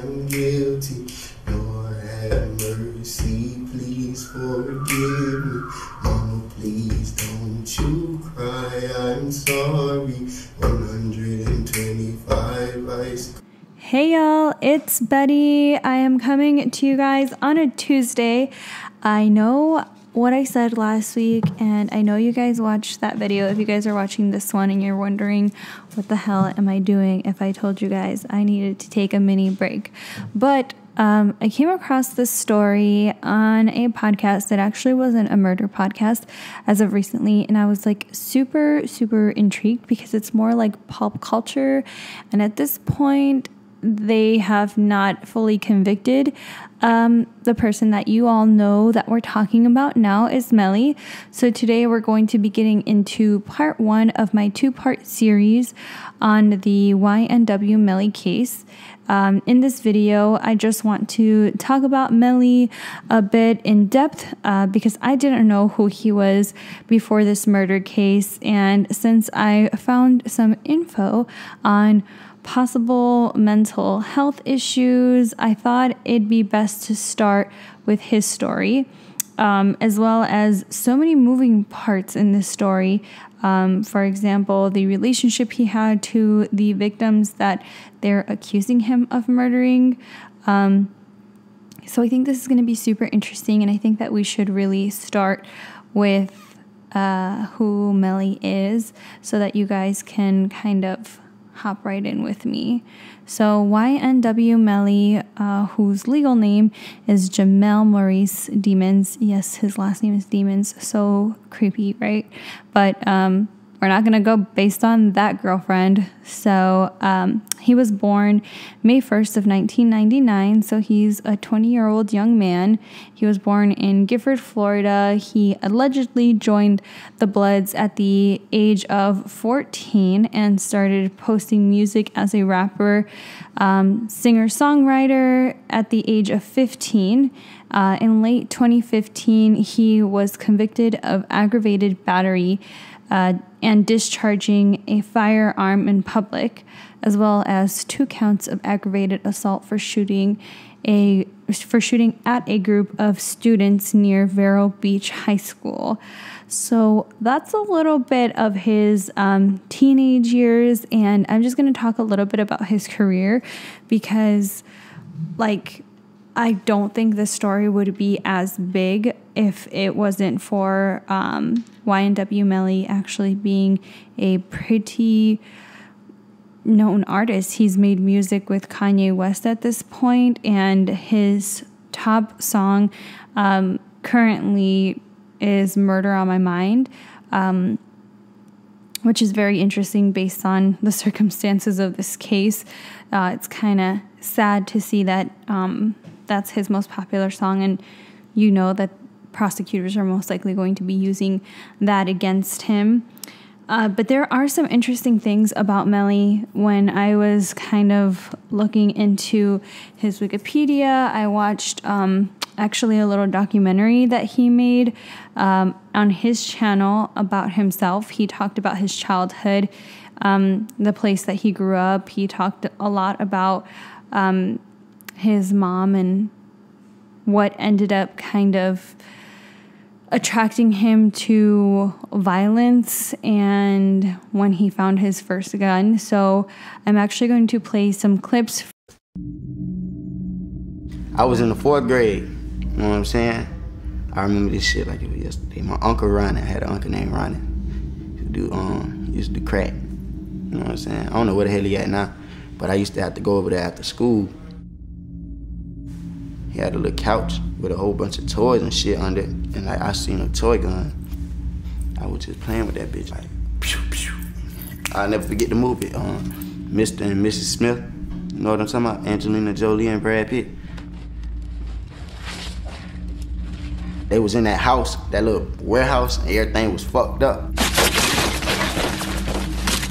I'm guilty. Lord have mercy, please forgive me. Mama, please don't you cry, I'm sorry. 125 ice. Hey y'all, it's Betty. I am coming to you guys on a Tuesday. I know what I said last week, and I know you guys watched that video. If you guys are watching this one and you're wondering what the hell am I doing if I told you guys I needed to take a mini break. But I came across this story on a podcast that actually wasn't a murder podcast as of recently, and I was like super intrigued because it's more like pop culture, and at this point they have not fully convicted the person that you all know that we're talking about now is Melly. So today we're going to be getting into part 1 of my 2-part series on the YNW Melly case. In this video, I just want to talk about Melly a bit in depth because I didn't know who he was before this murder case, and since I found some info on possible mental health issues, I thought it'd be best to start with his story, as well as so many moving parts in this story. For example, the relationship he had to the victims that they're accusing him of murdering. So I think this is going to be super interesting, and I think that we should really start with who Melly is so that you guys can kind of hop right in with me. So YNW Melly, whose legal name is Jamel Maurice Demons. Yes, his last name is Demons. So creepy, right? But we're not going to go based on that girlfriend. So he was born May 1st of 1999. So he's a 20-year-old young man. He was born in Gifford, Florida. He allegedly joined the Bloods at the age of 14 and started posting music as a rapper, singer-songwriter at the age of 15. In late 2015, he was convicted of aggravated battery and discharging a firearm in public, as well as 2 counts of aggravated assault for shooting at a group of students near Vero Beach High School. So that's a little bit of his teenage years, and I'm just going to talk a little bit about his career because, I don't think this story would be as big if it wasn't for YNW Melly actually being a pretty known artist. He's made music with Kanye West at this point, and his top song currently is Murder on My Mind, which is very interesting based on the circumstances of this case. It's kind of sad to see that that's his most popular song, and you know that prosecutors are most likely going to be using that against him. But there are some interesting things about Melly. When I was kind of looking into his Wikipedia, I watched actually a little documentary that he made on his channel about himself. He talked about his childhood, the place that he grew up. He talked a lot about his mom and what ended up kind of attracting him to violence and when he found his first gun. So I'm actually going to play some clips. I was in the 4th grade, you know what I'm saying? I remember this shit like it was yesterday. My uncle Ronnie, I had an uncle named Ronnie. He used to do crack, you know what I'm saying? I don't know where the hell he at now, but I used to have to go over there after school. He had a little couch with a whole bunch of toys and shit under it, and I seen a toy gun. I was just playing with that bitch, like, pew, pew. I'll never forget the movie, Mr. and Mrs. Smith. You know what I'm talking about? Angelina Jolie and Brad Pitt. They was in that house, that little warehouse, and everything was fucked up.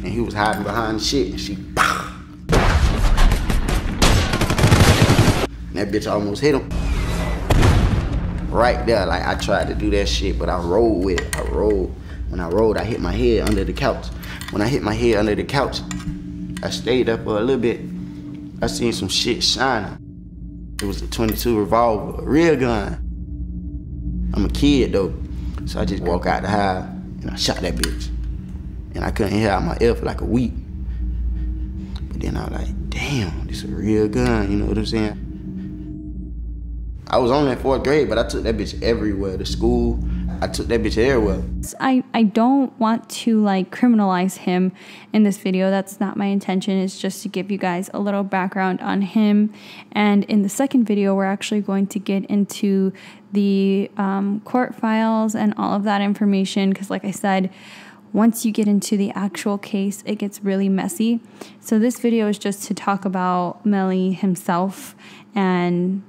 And he was hiding behind the shit, and she, pow! That bitch almost hit him. Right there, like I tried to do that shit, but I rolled with it. When I rolled, I hit my head under the couch. When I hit my head under the couch, I stayed up for a little bit. I seen some shit shining. It was a 22 revolver, a real gun. I'm a kid though, so I just walk out the house and I shot that bitch. And I couldn't hear out my ear for like a week. But then I was like, damn, this is a real gun, you know what I'm saying? I was only in 4th grade, but I took that bitch everywhere, to school. I took that bitch everywhere. I don't want to like criminalize him in this video. That's not my intention. It's just to give you guys a little background on him. And in the second video, we're actually going to get into the court files and all of that information. Because like I said, once you get into the actual case, it gets really messy. So this video is just to talk about Melly himself, and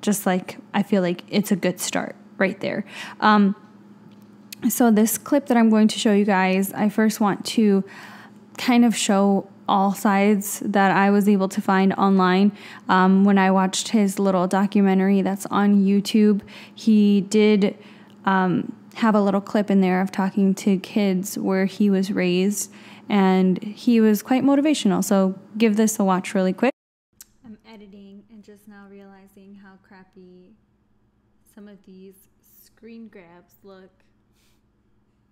just like, I feel like it's a good start right there. So this clip that I'm going to show you guys, I first want to kind of show all sides that I was able to find online. When I watched his little documentary that's on YouTube, he did have a little clip in there of talking to kids where he was raised, and he was quite motivational. So give this a watch really quick. I'm editing and just now realizing how crappy some of these screen grabs look,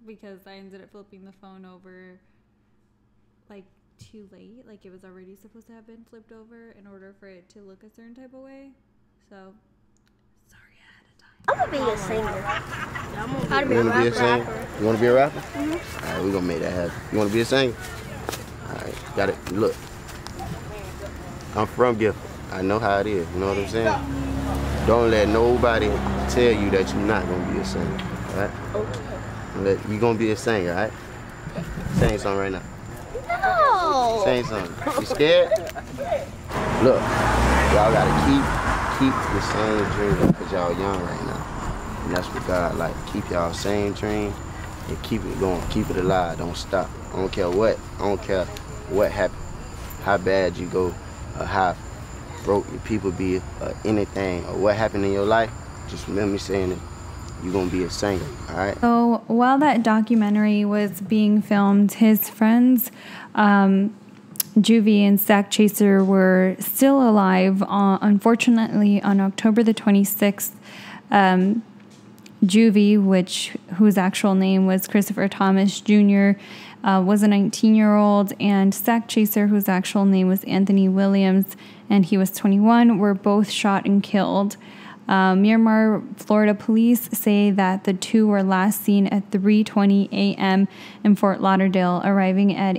because I ended up flipping the phone over like too late. Like it was already supposed to have been flipped over in order for it to look a certain type of way. So sorry ahead of time. I'm gonna be a singer. I'm You wanna be a singer? You wanna be a rapper? Mm-hmm. Alright, we gonna make that happen. You wanna be a singer? Alright, got it. Look, I'm from Gifford. I know how it is, you know what I'm saying? Don't let nobody tell you that you're not gonna be a singer, alright? Okay. You're gonna be a singer, alright? Sing something right now. No! Sing something. You scared? Look, y'all gotta keep the same dream up, because y'all young right now. And that's what God like. Keep y'all same dream and keep it going. Keep it alive. Don't stop. I don't care what. I don't care what happened. How bad you go, or how broke your people be, or anything, or what happened in your life. Just remember me saying that you're gonna be a singer, all right? So while that documentary was being filmed, his friends, Juvie and Sack Chaser, were still alive. Unfortunately, on October the 26th, Juvie, whose actual name was Christopher Thomas Jr., was a 19-year-old, and Sack Chaser, whose actual name was Anthony Williams, and he was 21, were both shot and killed. Miramar, Florida police say that the two were last seen at 3:20 a.m. in Fort Lauderdale, arriving at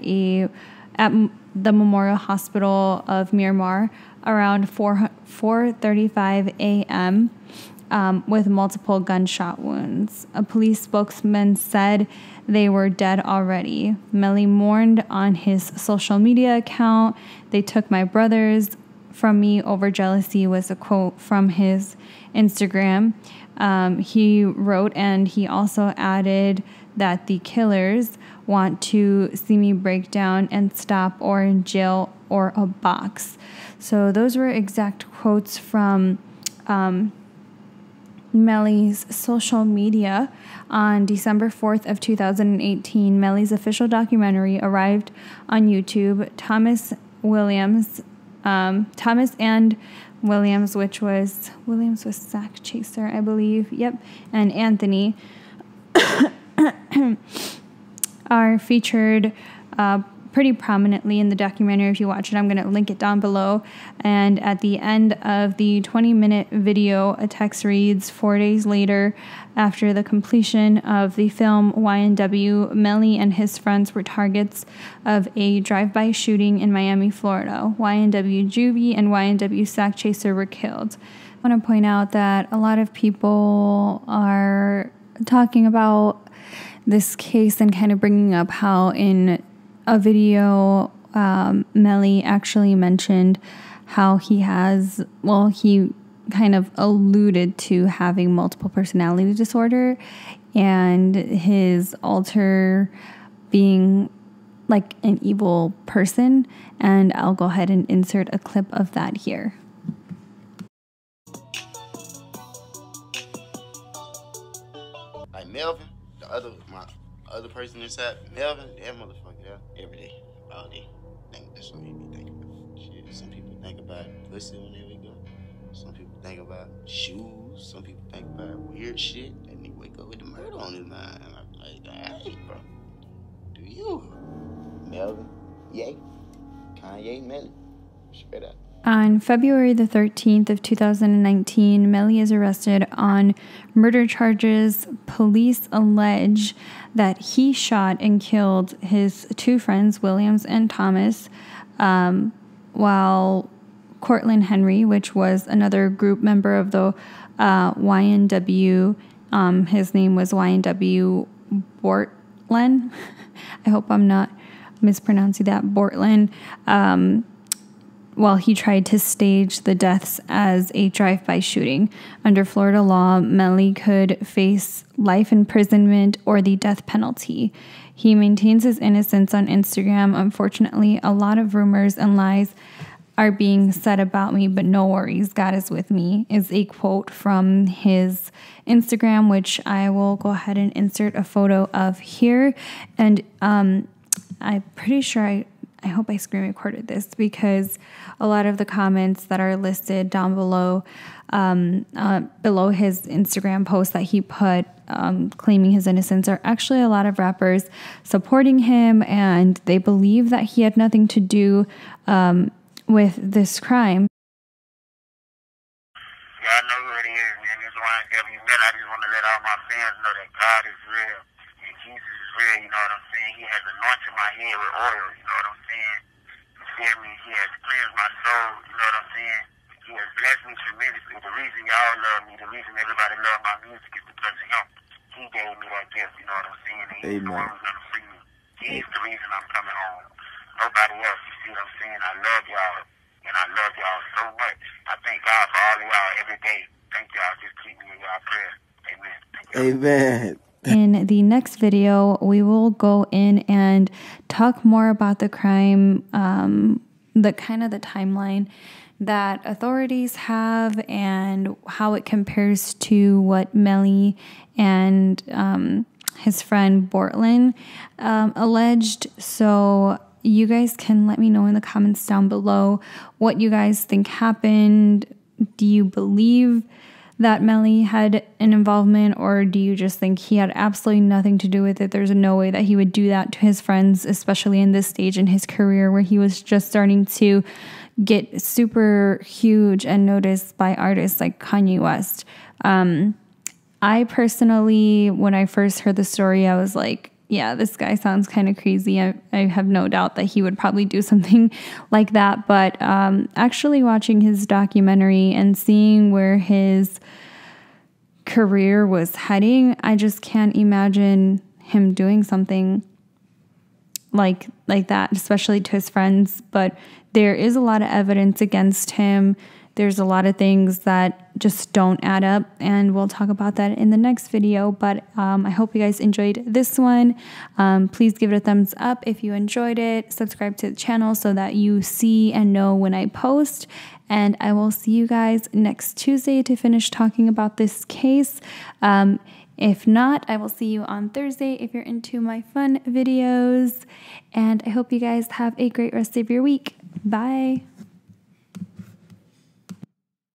the Memorial Hospital of Miramar around 4:35 a.m. With multiple gunshot wounds. A police spokesman said they were dead already. Melly mourned on his social media account. "They took my brothers from me over jealousy," was a quote from his Instagram. He wrote, and he also added that the killers want to see me break down and stop, or in jail or a box. So those were exact quotes from Melly's social media. On December 4th of 2018, Melly's official documentary arrived on YouTube. Thomas and Williams, Williams was Sack Chaser, I believe. Yep. And Anthony are featured pretty prominently in the documentary. If you watch it, I'm going to link it down below. And at the end of the 20-minute video, a text reads, 4 days later, after the completion of the film, YNW Melly and his friends were targets of a drive-by shooting in Miami, Florida. YNW Juvie and YNW Sack Chaser were killed. I want to point out that a lot of people are talking about this case and kind of bringing up how in a video, Melly actually mentioned how he kind of alluded to having multiple personality disorder, and his alter being like an evil person. And I'll go ahead and insert a clip of that here. Like Melvin, my other person inside, Melvin, that motherfucker, yeah, every day, all day. That's what made me think about shit. shit. Some people think about pussy whenever we go. Some people think about shoes. Some people think about weird shit. And they wake up with the murder on his mind. And I'm like, hey, bro. Do you? Melvin, yay. Kanye, Melly. Straight up. On February the 13th of 2019, Melly is arrested on murder charges. Police allege that he shot and killed his two friends, Williams and Thomas, while Cortland Henry, which was another group member of the YNW, his name was YNW Bortland. I hope I'm not mispronouncing that, Bortland. While he tried to stage the deaths as a drive-by shooting. Under Florida law, Melly could face life imprisonment or the death penalty. He maintains his innocence on Instagram. Unfortunately, a lot of rumors and lies are being said about me, but no worries, God is with me, is a quote from his Instagram, which I will go ahead and insert a photo of here. And I'm pretty sure I hope I screen recorded this because a lot of the comments that are listed down below, below his Instagram post that he put claiming his innocence are actually a lot of rappers supporting him, and they believe that he had nothing to do with this crime. Yeah, I know who it is, man. It's YNW Melly. I just want to let all my fans know that God is real and Jesus is real, you know what I'm saying? He has anointed my head with oil, you know what I'm saying? You feel me? He has cleansed my soul, you know what I'm saying? He has blessed me tremendously. The reason y'all love me, the reason everybody love my music is because of him. He gave me that gift, you know what I'm saying? And he's the one who's going to free me. He's the reason I'm coming home. Nobody else, you see what I'm saying? I love y'all, and I love y'all so much. I thank God for all of y'all every day. Thank y'all. Just keep me in y'all prayers. Amen. Amen. In the next video, we will go in and talk more about the crime, the timeline that authorities have and how it compares to what Melly and his friend Bortland alleged. So you guys can let me know in the comments down below what you guys think happened. Do you believe that Melly had an involvement, or do you just think he had absolutely nothing to do with it? There's no way that he would do that to his friends, especially in this stage in his career where he was just starting to get super huge and noticed by artists like Kanye West. I personally, when I first heard the story, I was like, yeah, this guy sounds kind of crazy. I have no doubt that he would probably do something like that. But actually watching his documentary and seeing where his career was heading, I just can't imagine him doing something like that, especially to his friends. But there is a lot of evidence against him. There's a lot of things that just don't add up, and we'll talk about that in the next video. But I hope you guys enjoyed this one. Please give it a thumbs up if you enjoyed it. Subscribe to the channel so that you see and know when I post. And I will see you guys next Tuesday to finish talking about this case. If not, I will see you on Thursday if you're into my fun videos. And I hope you guys have a great rest of your week. Bye.